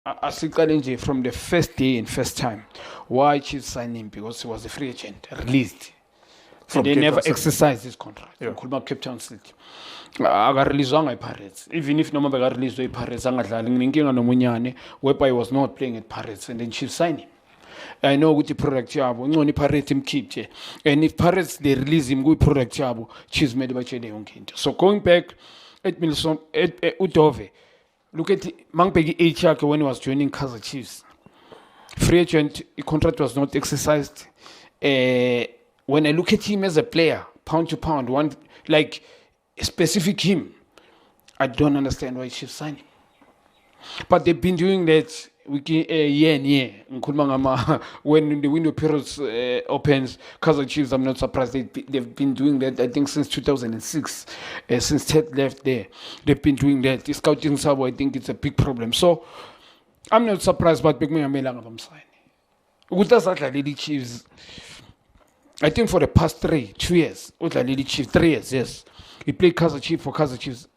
asiqale nje from the first day and first time why Chiefs signed him, because he was a free agent released From and they Cape never Town City. exercised his contract. Yeah. Ngikhuluma Cape Town City. Akareleaswanga iPirates, even if noma bekareleaswe iPirates angadlali. Nginenkinga nomunyane whereby he was not playing at Pirates and then Chiefs signed him. I know ukuthi product yabo ngcono iPirates imkhiphe, and if Pirates they release him kuyi product yabo, Chiefs made batshele yonke into. So going back at Milson at uDove, look at mangibheki age yakhe when he was joining Kaizer Chiefs. Free agent, the contract was not exercised. When I look at him as a player, pound to pound, one like specific him, I don't understand why Chiefs signed him. But they've been doing that year and year. Ngikhuluma ngama when the window periods opens, Kaizer Chiefs, I'm not surprised. They've been doing that, I think, since 2006. Since Ted left there, they've been doing that. The scouting sabo, I think it's a big problem. So I'm not surprised, but big ngamelanga bamsign. Ukuthi asadlaleli Chiefs, I think for the past 2 years, udlaleli Chiefs, 3 years, yes. He played Kaizer Chiefs for Kaizer Chiefs.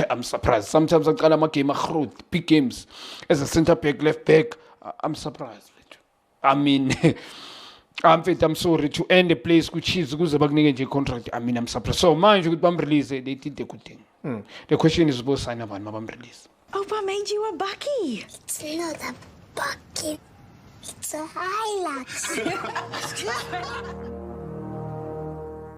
I'm surprised. Sometimes I call him a game of big games as a centre back, left back. I'm surprised. I mean, I'm sorry to end the place with Chiefs because the contract. I mean, I'm surprised. So, mind you, release, they did the good thing. The question is both sign up and release. Opa made you a bucky. It's not a bucket. It's a Hilux.